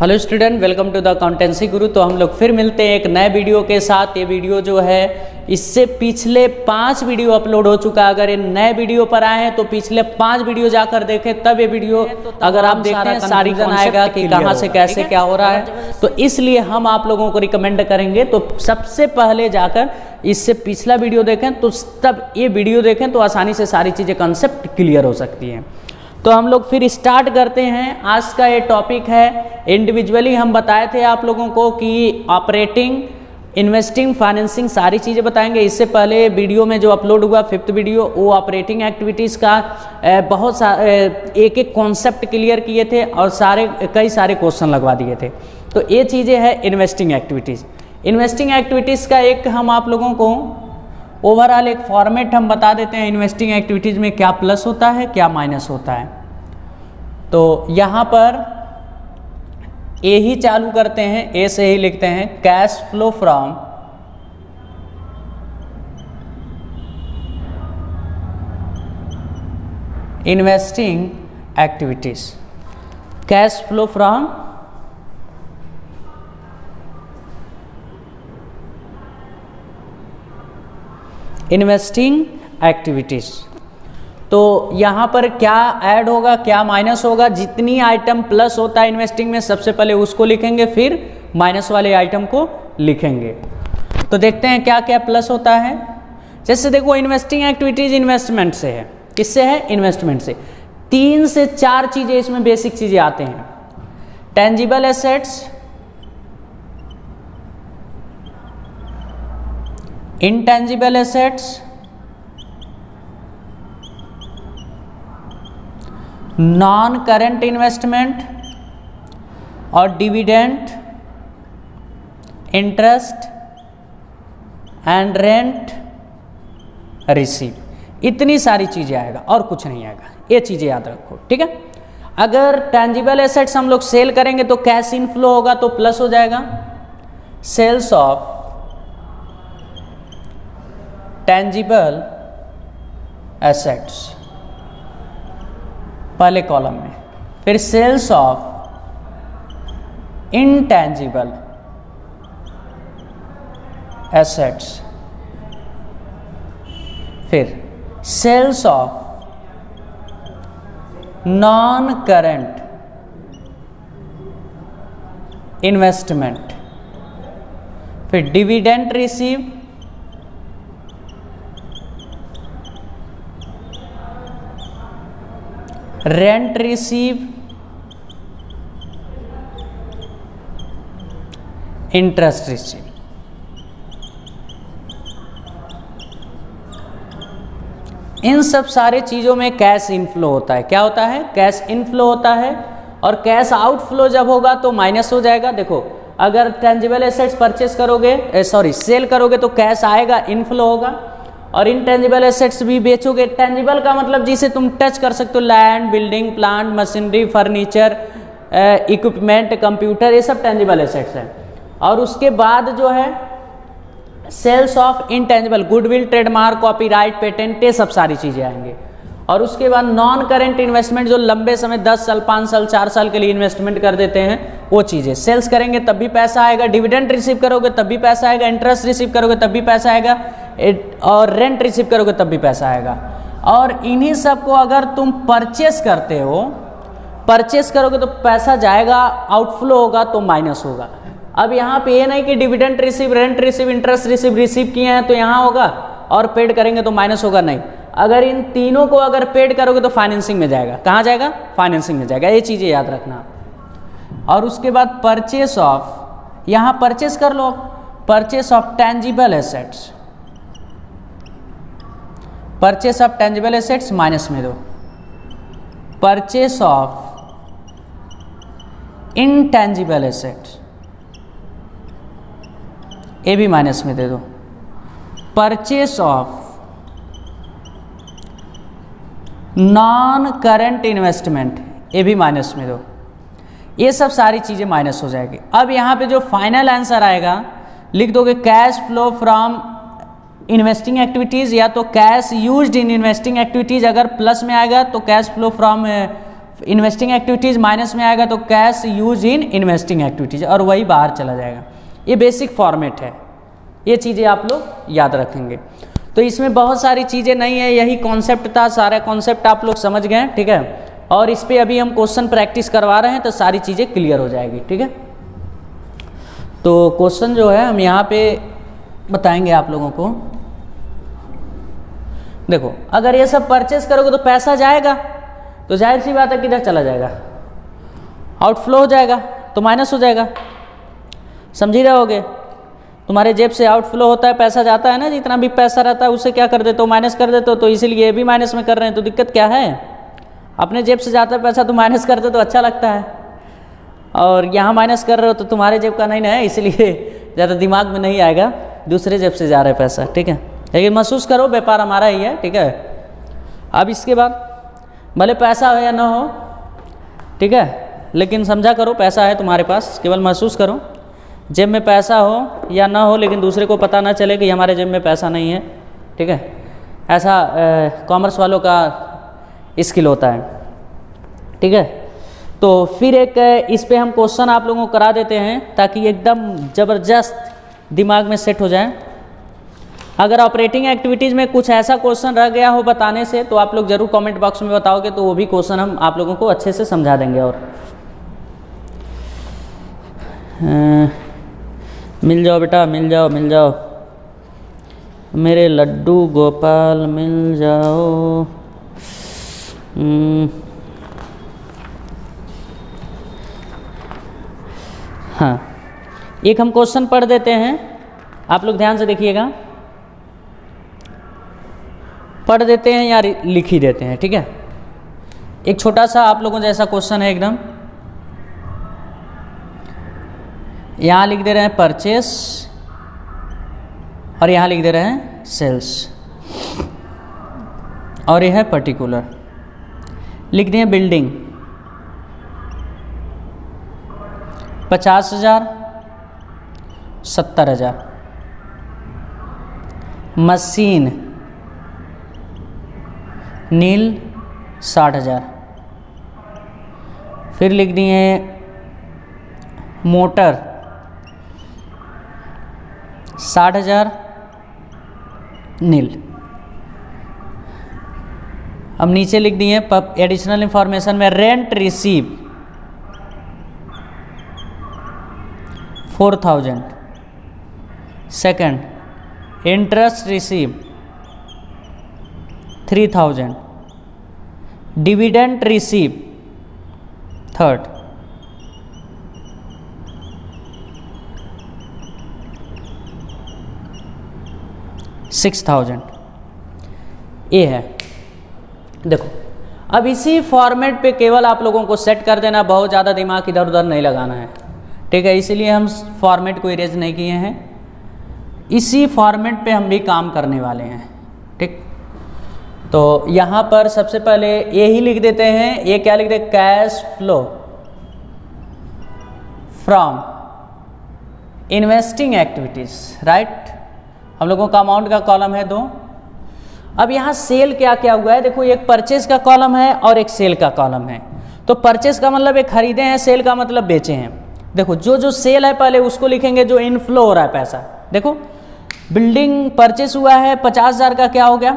Hello student, welcome to the accountancy Guru. तो हम लोग फिर मिलते हैं एक नए वीडियो के साथ। ये वीडियो जो है इससे पिछले 5 वीडियो अपलोड हो चुका है। अगर ये नए वीडियो पर आए हैं तो पिछले 5 वीडियो जाकर देखें, तब ये वीडियो अगर आप देखते हैं सारी आएगा कि कहाँ से कैसे क्या हो रहा है। तो इसलिए हम आप लोगों को रिकमेंड करेंगे तो सबसे पहले जाकर इससे पिछला वीडियो देखें, तो तब ये वीडियो देखें तो आसानी से सारी चीज़ें कंसेप्ट क्लियर हो सकती हैं। तो हम लोग फिर स्टार्ट करते हैं। आज का ये टॉपिक है इंडिविजुअली। हम बताए थे आप लोगों को कि ऑपरेटिंग, इन्वेस्टिंग, फाइनेंसिंग सारी चीज़ें बताएंगे। इससे पहले वीडियो में जो अपलोड हुआ 5th वीडियो, वो ऑपरेटिंग एक्टिविटीज़ का बहुत एक एक कॉन्सेप्ट क्लियर किए थे और कई सारे क्वेश्चन लगवा दिए थे। तो ये चीज़ें हैं इन्वेस्टिंग एक्टिविटीज़। इन्वेस्टिंग एक्टिविटीज़ का एक हम आप लोगों को ओवरऑल एक फॉर्मेट हम बता देते हैं। इन्वेस्टिंग एक्टिविटीज़ में क्या प्लस होता है, क्या माइनस होता है। तो यहाँ पर ए ही चालू करते हैं, ए से ही लिखते हैं cash flow from investing activities. Cash flow from investing activities. तो यहाँ पर क्या ऐड होगा, क्या माइनस होगा। जितनी आइटम प्लस होता है इन्वेस्टिंग में, सबसे पहले उसको लिखेंगे, फिर माइनस वाले आइटम को लिखेंगे। तो देखते हैं क्या क्या प्लस होता है। जैसे देखो, इन्वेस्टिंग एक्टिविटीज इन्वेस्टमेंट से है। किससे है? इन्वेस्टमेंट से। 3 से 4 चीज़ें इसमें बेसिक चीज़ें आते हैं। Tangible assets, intangible assets, non current investment और dividend, interest and rent receive. इतनी सारी चीजें आएगा और कुछ नहीं आएगा। ये चीजें याद रखो, ठीक है। अगर टेंजिबल एसेट्स हम लोग सेल करेंगे तो कैश इनफ्लो होगा, तो प्लस हो जाएगा। सेल्स ऑफ टेंजिबल एसेट्स पहले कॉलम में, फिर सेल्स ऑफ इंटेंजिबल एसेट्स, फिर sales of non current investment, फिर dividend receive, rent receive, interest receive. इन सब सारे चीज़ों में कैश इनफ्लो होता है। क्या होता है? कैश इनफ्लो होता है। और कैश आउटफ्लो जब होगा तो माइनस हो जाएगा। देखो, अगर टेंजिबल एसेट्स परचेस करोगे, सेल करोगे तो कैश आएगा, इनफ्लो होगा। और इनटेंजिबल एसेट्स भी बेचोगे। टेंजिबल का मतलब जिसे तुम टच कर सकते हो, land, building, plant, machinery, furniture, equipment, computer, ये सब टेंजिबल एसेट्स हैं। और उसके बाद जो है sales of intangible, goodwill, trademark, copyright, patent, ये सब सारी चीज़ें आएंगे। और उसके बाद नॉन करेंट इन्वेस्टमेंट, जो लंबे समय 10 साल, 5 साल, 4 साल के लिए इन्वेस्टमेंट कर देते हैं, वो चीज़ें। सेल्स करेंगे तब भी पैसा आएगा, डिविडेंड रिसीव करोगे तब भी पैसा आएगा, इंटरेस्ट रिसीव करोगे तब भी पैसा आएगा, और रेंट रिसीव करोगे तब भी पैसा आएगा। और इन्हीं सब को अगर तुम परचेस करते हो, परचेस करोगे तो पैसा जाएगा, आउटफ्लो होगा तो माइनस होगा। अब यहाँ पे ये नहीं कि dividend receive, rent receive, interest receive किए हैं तो यहाँ होगा, और पेड करेंगे तो माइनस होगा, नहीं। अगर इन तीनों को अगर पेड करोगे तो फाइनेंसिंग में जाएगा। कहाँ जाएगा? फाइनेंसिंग में जाएगा। ये चीज़ें याद रखना। और उसके बाद परचेस ऑफ, यहाँ परचेस कर लो, purchase of tangible assets, purchase of tangible assets minus में दो। परचेस ऑफ इनटेंजिबल एसेट्स, ये भी माइनस में दे दो। Purchase of non current investment, ये भी माइनस में दो। ये सब सारी चीज़ें माइनस हो जाएगी। अब यहाँ पे जो फाइनल आंसर आएगा, लिख दोगे cash flow from investing activities, या तो cash used in investing activities अगर प्लस में आएगा तो cash flow from investing activities minus में आएगा तो cash use in investing activities, और वही बाहर चला जाएगा। ये बेसिक फॉर्मेट है, ये चीज़ें आप लोग याद रखेंगे। तो इसमें बहुत सारी चीज़ें नहीं है, यही कॉन्सेप्ट था, सारा कॉन्सेप्ट आप लोग समझ गए, ठीक है। और इस पे अभी हम क्वेश्चन प्रैक्टिस करवा रहे हैं तो सारी चीज़ें क्लियर हो जाएगी, ठीक है। तो क्वेश्चन जो है हम यहाँ पे बताएंगे आप लोगों को। देखो, अगर ये सब परचेस करोगे तो पैसा जाएगा, तो जाहिर सी बात है किधर चला जाएगा, आउटफ्लो हो जाएगा, तो माइनस हो जाएगा। समझ ही रहोगे, तुम्हारे जेब से आउटफ्लो होता है, पैसा जाता है ना, जितना भी पैसा रहता है उसे क्या कर देते हो, माइनस कर देते हो। तो इसीलिए ये भी माइनस में कर रहे हैं, तो दिक्कत क्या है, अपने जेब से जाता है पैसा तो माइनस कर दो तो अच्छा लगता है, और यहाँ माइनस कर रहे हो तो तुम्हारे जेब का नहीं ना है, इसलिए ज़्यादा दिमाग में नहीं आएगा, दूसरे जेब से जा रहा है पैसा, ठीक है। लेकिन महसूस करो व्यापार हमारा ही है, ठीक है। अब इसके बाद भले पैसा हो या ना हो, ठीक है, लेकिन समझा करो पैसा है तुम्हारे पास, केवल महसूस करो। जेब में पैसा हो या ना हो, लेकिन दूसरे को पता ना चले कि हमारे जेब में पैसा नहीं है, ठीक है। ऐसा कॉमर्स वालों का स्किल होता है, ठीक है। तो फिर एक इस पे हम क्वेश्चन आप लोगों को करा देते हैं ताकि एकदम ज़बरदस्त दिमाग में सेट हो जाए। अगर ऑपरेटिंग एक्टिविटीज़ में कुछ ऐसा क्वेश्चन रह गया हो बताने से तो आप लोग ज़रूर कमेंट बॉक्स में बताओगे, तो वो भी क्वेश्चन हम आप लोगों को अच्छे से समझा देंगे। और मिल जाओ बेटा, मिल जाओ, मिल जाओ मेरे लड्डू गोपाल, मिल जाओ। हाँ, एक हम क्वेश्चन पढ़ देते हैं, आप लोग ध्यान से देखिएगा, पढ़ देते हैं या लिख ही देते हैं, ठीक है। एक छोटा सा आप लोगों जैसा क्वेश्चन है एकदम, यहाँ लिख दे रहे हैं परचेस और यहाँ लिख दे रहे हैं सेल्स, और यह है पर्टिकुलर। लिख दिए बिल्डिंग 50,000, 70,000, मशीन नील 60,000, फिर लिख दिए मोटर 60,000 नील। अब नीचे लिख दिए एडिशनल इंफॉर्मेशन में rent receive 4,000, second interest receive 3,000, dividend receive third, $6,000 ये है। देखो, अब इसी फॉर्मेट पे केवल आप लोगों को सेट कर देना, बहुत ज़्यादा दिमाग इधर उधर नहीं लगाना है, ठीक है। इसीलिए हम फॉर्मेट को इरेज नहीं किए हैं, इसी फॉर्मेट पे हम भी काम करने वाले हैं, ठीक। तो यहाँ पर सबसे पहले ये ही लिख देते हैं, ये क्या लिख देते, cash flow from investing activities, right. हम लोगों का अमाउंट का कॉलम है 2। अब यहाँ सेल क्या क्या हुआ है, देखो एक परचेज का कॉलम है और एक सेल का कॉलम है। तो परचेज का मतलब एक खरीदे हैं, सेल का मतलब बेचे हैं। देखो जो जो सेल है पहले उसको लिखेंगे, जो इनफ्लो हो रहा है पैसा। देखो बिल्डिंग परचेस हुआ है 50,000 का, क्या हो गया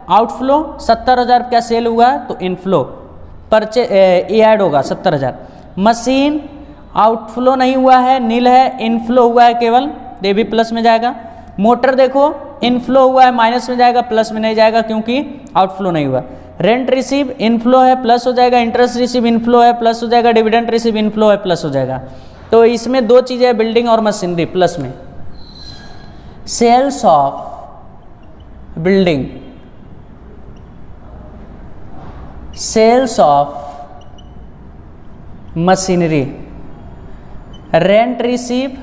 आउटफ्लो, 70,000 का सेल हुआ है तो इनफ्लो परचे ये ऐड होगा 70,000। मशीन आउटफ्लो नहीं हुआ है, नील है, इनफ्लो हुआ है केवल, ये भी प्लस में जाएगा। मोटर देखो इनफ्लो हुआ है, माइनस में जाएगा, प्लस में नहीं जाएगा क्योंकि आउटफ्लो नहीं हुआ। रेंट रिसीव इनफ्लो है, प्लस हो जाएगा। इंटरेस्ट रिसीव इनफ्लो है, प्लस हो जाएगा। डिविडेंड रिसीव इनफ्लो है, प्लस हो जाएगा। तो इसमें 2 चीज़ें बिल्डिंग और मशीनरी प्लस में। Sales of building, sales of machinery, rent receive,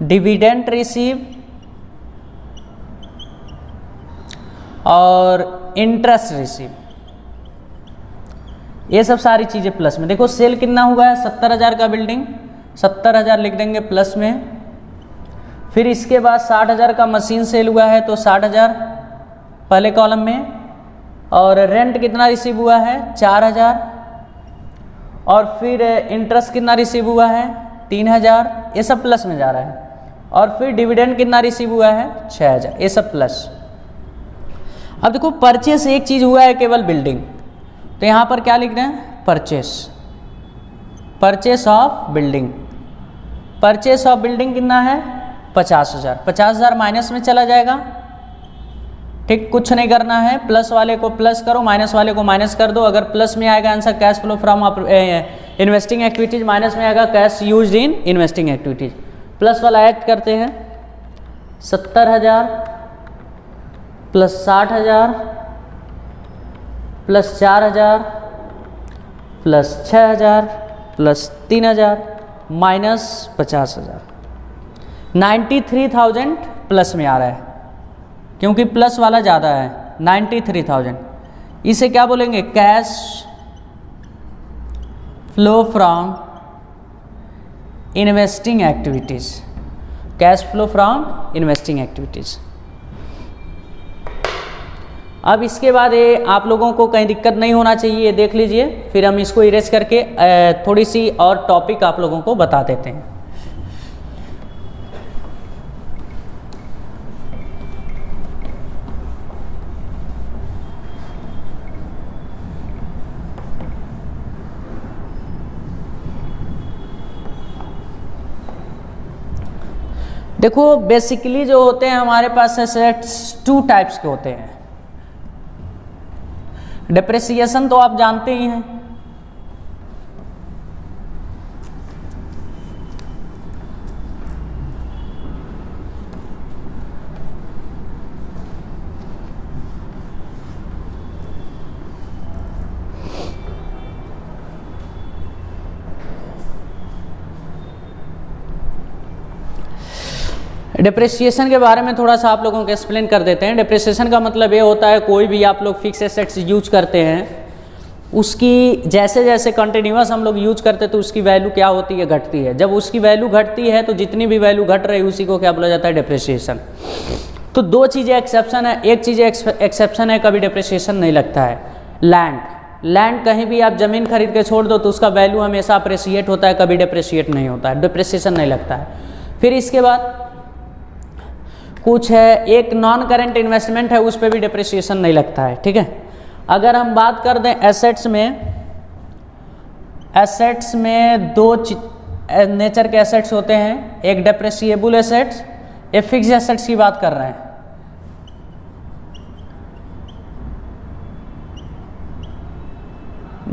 dividend receive और इंटरेस्ट रिसीव, ये सब सारी चीज़ें प्लस में। देखो सेल कितना हुआ है 70,000 का, बिल्डिंग 70,000 लिख देंगे प्लस में। फिर इसके बाद 60,000 का मशीन सेल हुआ है तो 60,000 पहले कॉलम में, और रेंट कितना रिसीव हुआ है 4000, और फिर इंटरेस्ट कितना रिसीव हुआ है 3000, ये सब प्लस में जा रहा है, और फिर डिविडेंड कितना रिसीव हुआ है 6000, ये सब प्लस। अब देखो परचेस एक चीज हुआ है केवल बिल्डिंग, तो यहाँ पर क्या लिख रहे हैं purchase, purchase of building. Purchase of building कितना है 50,000, 50,000 माइनस में चला जाएगा, ठीक, कुछ नहीं करना है, प्लस वाले को प्लस करो, माइनस वाले को माइनस कर दो। अगर प्लस में आएगा answer cash flow from investing activities, minus में आएगा cash used in investing activities. Plus वाला ऐड करते हैं 70,000 plus 60,000 plus 4,000 plus 6,000 plus 3,000 minus 50,000, 93,000 plus में आ रहा है क्योंकि प्लस वाला ज़्यादा है 93,000। इसे क्या बोलेंगे cash flow from investing activities, cash flow from investing activities. अब इसके बाद ये आप लोगों को कहीं दिक्कत नहीं होना चाहिए, ये देख लीजिए, फिर हम इसको इरेज करके थोड़ी सी और टॉपिक आप लोगों को बता देते हैं। देखो बेसिकली जो होते हैं हमारे पास एसेट्स 2 टाइप्स के होते हैं। डेप्रिसिएशन तो आप जानते ही हैं, डिप्रिसिएशन के बारे में थोड़ा सा आप लोगों को एक्सप्लेन कर देते हैं। डिप्रिसिएशन का मतलब ये होता है कोई भी आप लोग फिक्स एसेट्स यूज करते हैं, उसकी जैसे जैसे कंटिन्यूअस हम लोग यूज करते हैं तो उसकी वैल्यू क्या होती है घटती है। जब उसकी वैल्यू घटती है तो जितनी भी वैल्यू घट रही है उसी को क्या बोला जाता है डिप्रिसिएशन। तो 2 चीज़ें एक्सेप्शन है, एक चीज़ एक्सेप्शन है कभी डिप्रिसिएशन नहीं लगता है, लैंड कहीं भी आप ज़मीन खरीद के छोड़ दो तो उसका वैल्यू हमेशा अप्रिसिएट होता है, कभी डिप्रिसिएट नहीं होता है, डिप्रिसिएशन नहीं लगता है। फिर इसके बाद कुछ है एक नॉन करेंट इन्वेस्टमेंट है, उस पर भी डिप्रिसिएशन नहीं लगता है, ठीक है। अगर हम बात कर दें एसेट्स में 2 नेचर के एसेट्स होते हैं, एक डिप्रिसिएबल एसेट्स, एक फिक्स एसेट्स की बात कर रहे हैं।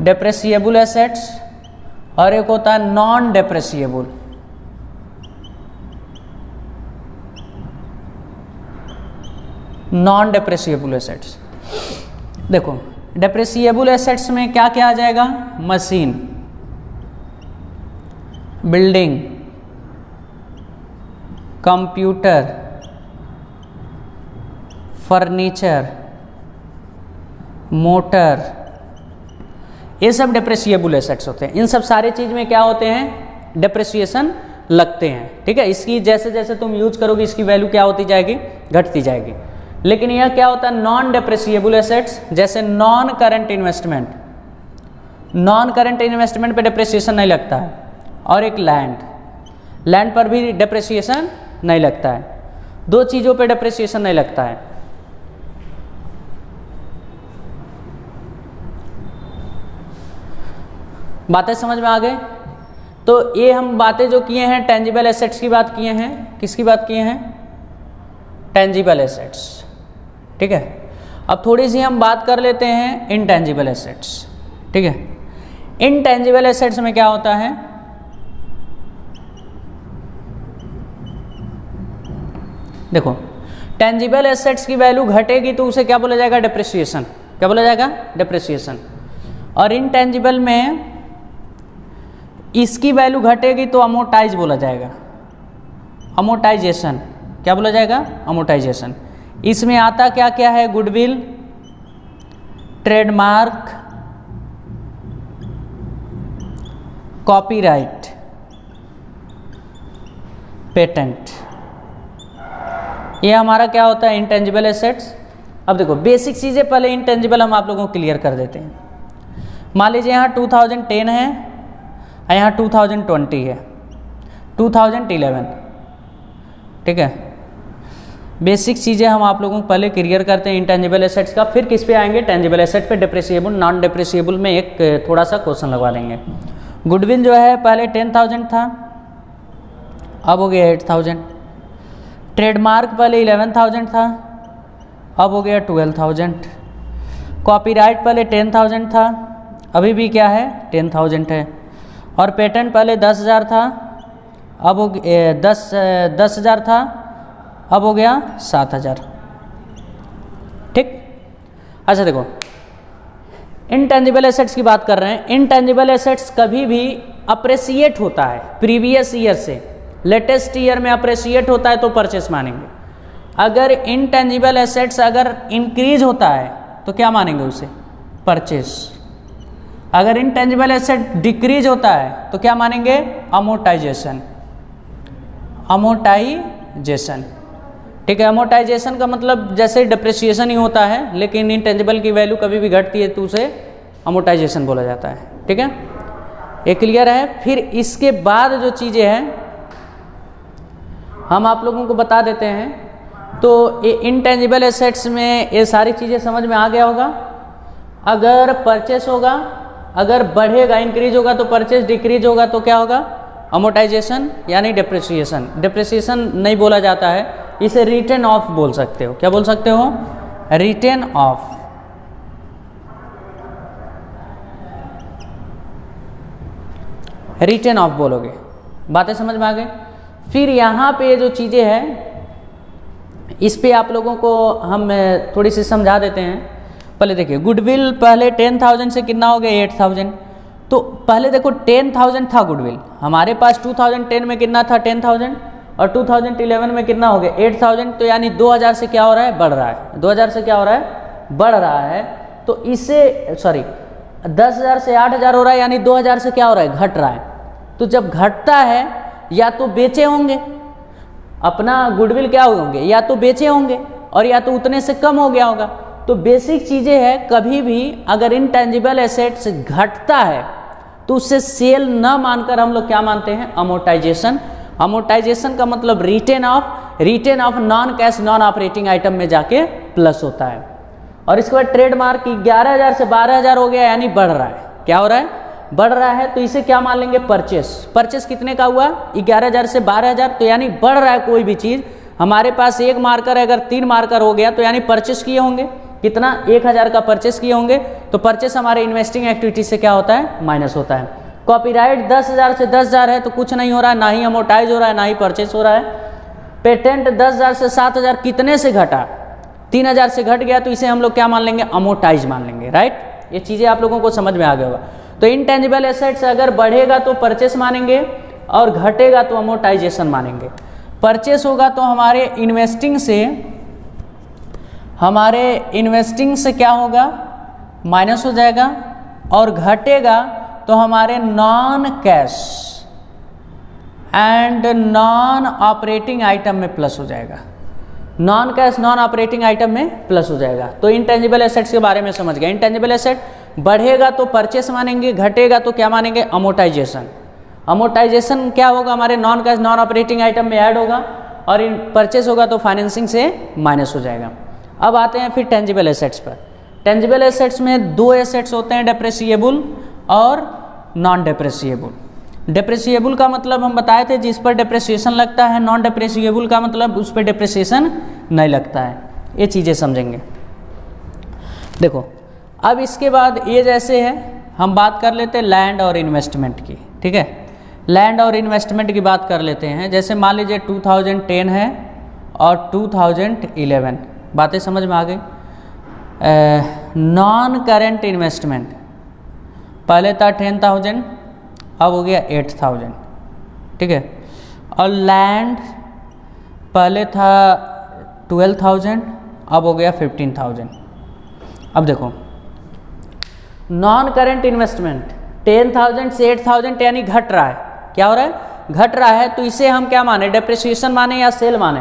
डिप्रिसिएबल एसेट्स और एक होता है non depreciable. Non depreciable assets, देखो डिप्रिसिएबल एसेट्स में क्या क्या आ जाएगा, machine, building, computer, furniture, motor, ये सब डिप्रिसिएबल एसेट्स होते हैं। इन सब सारे चीज में क्या होते हैं डिप्रिसिएशन लगते हैं, ठीक है। इसकी जैसे जैसे तुम यूज करोगे इसकी वैल्यू क्या होती जाएगी घटती जाएगी। लेकिन यह क्या होता है नॉन डिप्रिसिएबल एसेट्स, जैसे non current investment, non current investment पे डिप्रिसिएशन नहीं लगता है, और एक लैंड पर भी डिप्रिसिएशन नहीं लगता है। 2 चीज़ों पे डिप्रिसिएशन नहीं लगता है। बातें समझ में आ गए? तो ये हम बातें जो किए हैं टेंजिबल एसेट्स की बात किए हैं, किसकी बात किए हैं टेंजिबल एसेट्स, ठीक है। अब थोड़ी सी हम बात कर लेते हैं इनटेंजिबल एसेट्स, ठीक है। इनटेंजिबल एसेट्स में क्या होता है, देखो टेंजिबल एसेट्स की वैल्यू घटेगी तो उसे क्या बोला जाएगा डिप्रिसिएशन, क्या बोला जाएगा डिप्रिसिएशन। और इनटेंजिबल में इसकी वैल्यू घटेगी तो अमोर्टाइज बोला जाएगा, अमोर्टाइजेशन, क्या बोला जाएगा अमोर्टाइजेशन। इसमें आता क्या क्या है, गुडविल, ट्रेडमार्क, कॉपीराइट, पेटेंट, ये हमारा क्या होता है इंटेंजिबल एसेट्स। अब देखो बेसिक चीज़ें पहले इंटेंजिबल हम आप लोगों को क्लियर कर देते हैं। मान लीजिए यहाँ 2010 है और यहाँ 2020 है, 2011, ठीक है। बेसिक चीज़ें हम आप लोगों को पहले क्लियर करते हैं इंटेंजिबल एसेट्स का, फिर किस पे आएंगे, टेंजिबल एसेट पे, डिप्रिसिएबल नॉन डिप्रिसिएबल में एक थोड़ा सा क्वेश्चन लगवा देंगे। गुडविल जो है पहले 10,000 था, अब हो गया 8,000। ट्रेडमार्क पहले 11,000 था, अब हो गया 12,000। कॉपीराइट पहले 10,000 था, अभी भी क्या है 10,000 है। और पेटेंट पहले 10,000 था, अब हो 10,000 था, अब हो गया 7,000, ठीक। अच्छा देखो इनटेंजिबल एसेट्स की बात कर रहे हैं। इनटेंजिबल एसेट्स कभी भी अप्रिसिएट होता है प्रीवियस ईयर से, लेटेस्ट ईयर में अप्रिसिएट होता है तो परचेस मानेंगे। अगर इनटेंजिबल एसेट्स अगर इंक्रीज होता है तो क्या मानेंगे उसे, परचेस। अगर इनटेंजिबल एसेट डिक्रीज होता है तो क्या मानेंगे, अमोर्टाइजेशन, अमोर्टाइजेशन, ठीक है। अमोर्टाइजेशन का मतलब जैसे डिप्रिसिएशन ही होता है, लेकिन इनटेंजिबल की वैल्यू कभी भी घटती है तो उसे अमोर्टाइजेशन बोला जाता है, ठीक है। ये क्लियर है। फिर इसके बाद जो चीज़ें हैं हम आप लोगों को बता देते हैं। तो ये इनटेंजिबल एसेट्स में ये सारी चीज़ें समझ में आ गया होगा। अगर परचेस होगा, अगर बढ़ेगा इंक्रीज होगा तो परचेस, डिक्रीज होगा तो क्या होगा, अमोर्टाइजेशन यानी डिप्रिसिएशन। डिप्रिसिएशन नहीं बोला जाता है, इसे रिटर्न ऑफ बोल सकते हो। क्या बोल सकते हो, रिटर्न ऑफ। रिटर्न ऑफ बोलोगे। बातें समझ में आ गई। फिर यहाँ पे जो चीज़ें हैं इस पे आप लोगों को हम थोड़ी सी समझा देते हैं। पहले देखिए गुडविल पहले 10,000 से कितना हो गया 8,000। तो पहले देखो 10,000 था गुडविल हमारे पास, 2010 में कितना था 10,000 और 2011 में कितना हो गया 8,000। तो यानी 2,000 से क्या हो रहा है, बढ़ रहा है। 2,000 से क्या हो रहा है, बढ़ रहा है। तो इसे 10,000 से 8,000 हो रहा है, यानी 2,000 से क्या हो रहा है, घट रहा है। तो जब घटता है या तो बेचे होंगे अपना गुडविल, क्या होंगे, या तो बेचे होंगे और या तो उतने से कम हो गया होगा। तो बेसिक चीज़ें हैं, कभी भी अगर इनटेंजिबल एसेट्स घटता है तो उससे सेल न मानकर हम लोग क्या मानते हैं, अमोर्टाइजेशन। अमोर्टाइजेशन का मतलब return of. Return of non cash non operating item में जाके प्लस होता है। और इसके बाद ट्रेडमार्क 11,000 से 12,000 हो गया, यानी बढ़ रहा है। क्या हो रहा है, बढ़ रहा है। तो इसे क्या मान लेंगे, परचेस। परचेस कितने का हुआ, 11,000 से 12,000। तो यानी बढ़ रहा है कोई भी चीज़। हमारे पास एक मार्कर है, अगर 3 मार्कर हो गया तो यानी परचेस किए होंगे कितना, 1,000 का परचेस किए होंगे। तो परचेस हमारे इन्वेस्टिंग एक्टिविटी से क्या होता है, माइनस होता है। कॉपीराइट 10,000 से 10,000 है तो कुछ नहीं हो रहा है, ना ही अमोर्टाइज हो रहा है ना ही परचेस हो रहा है। पेटेंट 10,000 से 7,000 कितने से घटा, 3,000 से घट गया, तो इसे हम लोग क्या मान लेंगे, अमोर्टाइज मान लेंगे, राइट। ये चीज़ें आप लोगों को समझ में आ गया होगा। तो इनटेंजिबल एसेट्स अगर बढ़ेगा तो परचेस मानेंगे और घटेगा तो अमोर्टाइजेशन मानेंगे। परचेस होगा तो हमारे इन्वेस्टिंग से क्या होगा, माइनस हो जाएगा। और घटेगा तो हमारे non cash and non operating item में प्लस हो जाएगा। Non cash non operating item में प्लस हो जाएगा। तो इनटेंजिबल एसेट्स के बारे में समझ गए। इनटेंजिबल एसेट बढ़ेगा तो परचेस मानेंगे, घटेगा तो क्या मानेंगे, अमोर्टाइजेशन। अमोर्टाइजेशन क्या होगा, हमारे non cash non operating item में ऐड होगा। और इन परचेस होगा तो फाइनेंसिंग से माइनस हो जाएगा। अब आते हैं फिर टेंजिबल एसेट्स पर। टेंजिबल एसेट्स में 2 एसेट्स होते हैं, डेप्रिसिएबल और नॉन डेप्रिसिएबल। डेप्रिसिएबल का मतलब हम बताए थे जिस पर डेप्रिसिएशन लगता है, नॉन डेप्रिसिएबल का मतलब उस पर डेप्रिसिएशन नहीं लगता है। ये चीज़ें समझेंगे। देखो अब इसके बाद ये जैसे है, हम बात कर लेते हैं लैंड और इन्वेस्टमेंट की, ठीक है। लैंड और इन्वेस्टमेंट की बात कर लेते हैं। जैसे मान लीजिए 2010 है और 2011, बातें समझ में आ गई। नॉन करेंट इन्वेस्टमेंट पहले था 10,000, अब हो गया 8,000, ठीक है। और लैंड पहले था 12,000, अब हो गया 15,000। अब देखो नॉन करेंट इन्वेस्टमेंट 10,000 से 8,000 यानी घट रहा है। क्या हो रहा है, घट रहा है। तो इसे हम क्या माने, डेप्रिसिएशन माने या सेल माने।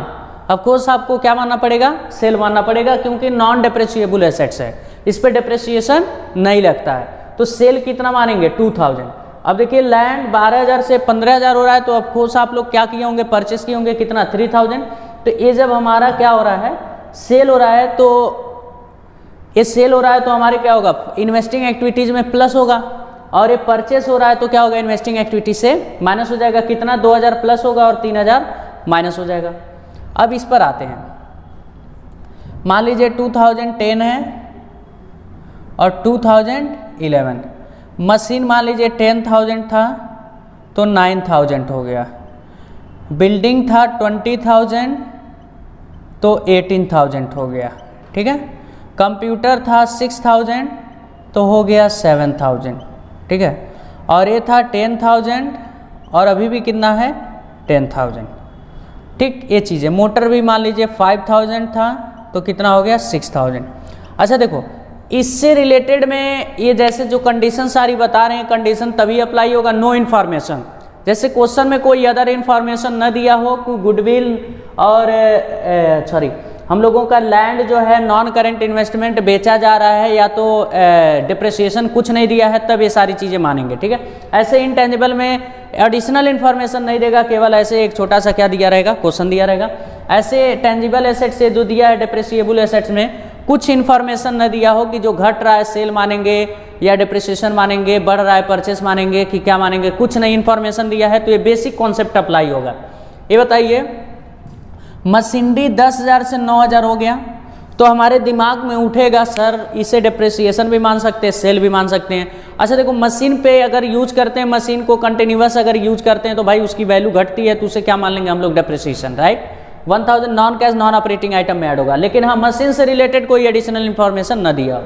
ऑफ कोर्स आपको क्या मानना पड़ेगा, सेल मानना पड़ेगा, क्योंकि नॉन डिप्रिशिएबल एसेट्स है, इस पे डिप्रिसिएशन नहीं लगता है। तो सेल कितना मानेंगे, 2000। अब देखिए लैंड 12,000 से 15,000 हो रहा है, तो ऑफ कोर्स आप लोग क्या किए होंगे, परचेस किए होंगे कितना, 3000। तो ये जब हमारा क्या हो रहा है, सेल हो रहा है, तो ये सेल हो रहा है तो हमारे क्या होगा, इन्वेस्टिंग एक्टिविटीज में प्लस होगा, और ये परचेस हो रहा है तो क्या होगा, इन्वेस्टिंग एक्टिविटी से माइनस हो जाएगा। कितना, 2000 प्लस होगा और 3000 माइनस हो जाएगा। अब इस पर आते हैं, मान लीजिए 2010 है और 2011, मशीन मान लीजिए 10,000 था तो 9,000 हो गया, बिल्डिंग था 20,000 तो 18,000 हो गया, ठीक है। कंप्यूटर था 6,000 तो हो गया 7,000, ठीक है। और ये था 10,000 और अभी भी कितना है, 10,000, ठीक। ये चीज़ें, मोटर भी मान लीजिए 5,000 था तो कितना हो गया, 6,000। अच्छा देखो, इससे रिलेटेड में ये जैसे जो कंडीशन सारी बता रहे हैं, कंडीशन तभी अप्लाई होगा, नो इन्फॉर्मेशन। जैसे क्वेश्चन में कोई अदर इन्फॉर्मेशन न दिया हो, कोई गुडविल और सॉरी हम लोगों का लैंड जो है नॉन करेंट इन्वेस्टमेंट बेचा जा रहा है, या तो डिप्रिसिएशन कुछ नहीं दिया है, तब ये सारी चीज़ें मानेंगे, ठीक है। ऐसे इंटेंजिबल में एडिशनल इन्फॉर्मेशन नहीं देगा, केवल ऐसे एक छोटा सा क्या दिया रहेगा, क्वेश्चन दिया रहेगा। ऐसे टेंजिबल एसेट से जो दिया है डिप्रिसिएबल एसेट्स में कुछ इन्फॉर्मेशन न दिया हो कि जो घट रहा है सेल मानेंगे या डिप्रिसिएशन मानेंगे, बढ़ रहा है परचेस मानेंगे कि क्या मानेंगे, कुछ नहीं इन्फॉर्मेशन दिया है, तो ये बेसिक कॉन्सेप्ट अप्लाई होगा। ये बताइए, मशीनरी 10,000 से 9,000 हो गया, तो हमारे दिमाग में उठेगा सर इसे डिप्रिसिएशन भी मान सकते हैं, सेल भी मान सकते हैं। अच्छा देखो, मशीन पे अगर यूज करते हैं, मशीन को कंटिन्यूअस अगर यूज करते हैं तो भाई उसकी वैल्यू घटती है, तो उसे क्या मान लेंगे हम लोग, depreciation, right. 1000 non cash non operating item में ऐड होगा, लेकिन हाँ मशीन से रिलेटेड कोई एडिशनल इन्फॉर्मेशन न दिया।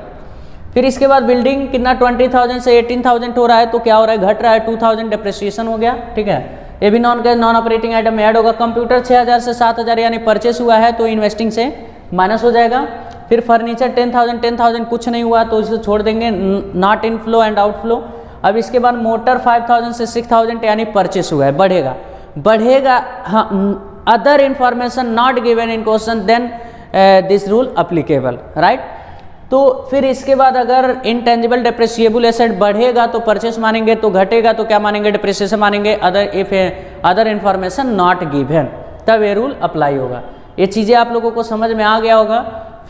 फिर इसके बाद बिल्डिंग कितना 20,000 से 18,000 हो रहा है, तो क्या हो रहा है, घट रहा है, 2,000 डिप्रिसिएशन हो गया, ठीक है। ये भी non cash non operating item में ऐड होगा। कंप्यूटर 6,000 से 7,000 यानी परचेस हुआ है, तो इन्वेस्टिंग से माइनस हो जाएगा। फिर फर्नीचर 10,000 कुछ नहीं हुआ तो इसे छोड़ देंगे, not in flow and out flow. अब इसके बाद मोटर 5,000 से 6,000 यानी परचेस हुआ है, बढ़ेगा हाँ, other information not given in question then this rule applicable, right. तो फिर इसके बाद अगर इनटेंजिबल डिप्रिसिएबल एसेट बढ़ेगा तो परचेस मानेंगे, तो घटेगा तो क्या मानेंगे, डिप्रिसिएशन मानेंगे, अदर इंफॉर्मेशन नॉट गिवन, तब ये रूल अप्लाई होगा। ये चीज़ें आप लोगों को समझ में आ गया होगा।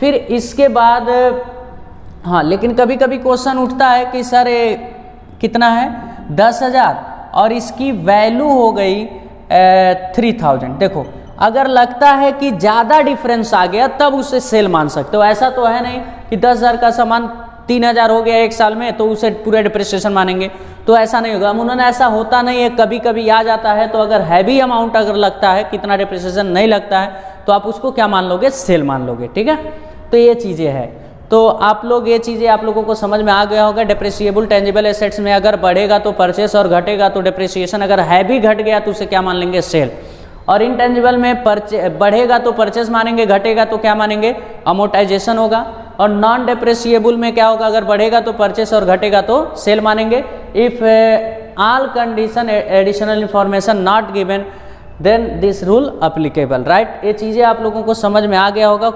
फिर इसके बाद हाँ, लेकिन कभी कभी क्वेश्चन उठता है कि सर ये कितना है, 10,000 और इसकी वैल्यू हो गई 3,000। देखो, अगर लगता है कि ज़्यादा डिफरेंस आ गया तब उसे सेल मान सकते हो। ऐसा तो है नहीं कि 10,000 का सामान 3,000 हो गया एक साल में तो उसे पूरा डिप्रिसिएशन मानेंगे, तो ऐसा नहीं होगा। उन्होंने ऐसा होता नहीं है, कभी कभी आ जाता है। तो अगर हैवी अमाउंट अगर लगता है, कितना डिप्रिसिएशन नहीं लगता है, तो आप उसको क्या मान लोगे, सेल मान लोगे, ठीक है। तो ये चीज़ें हैं, तो आप लोग ये चीज़ें आप लोगों को समझ में आ गया होगा। डिप्रिसिएबल टेंजिबल एसेट्स में अगर बढ़ेगा तो परचेस और घटेगा तो डिप्रिसिएशन, अगर हैवी घट गया तो उसे क्या मान लेंगे, सेल। और इनटेंजिबल में बढ़ेगा तो परचेस मानेंगे, घटेगा तो क्या मानेंगे, अमोर्टाइजेशन होगा। और नॉन डिप्रिसिएबल में क्या होगा, अगर बढ़ेगा तो परचेस और घटेगा तो सेल मानेंगे। If all condition additional information not given then this rule applicable, right. ये चीज़ें आप लोगों को समझ में आ गया होगा।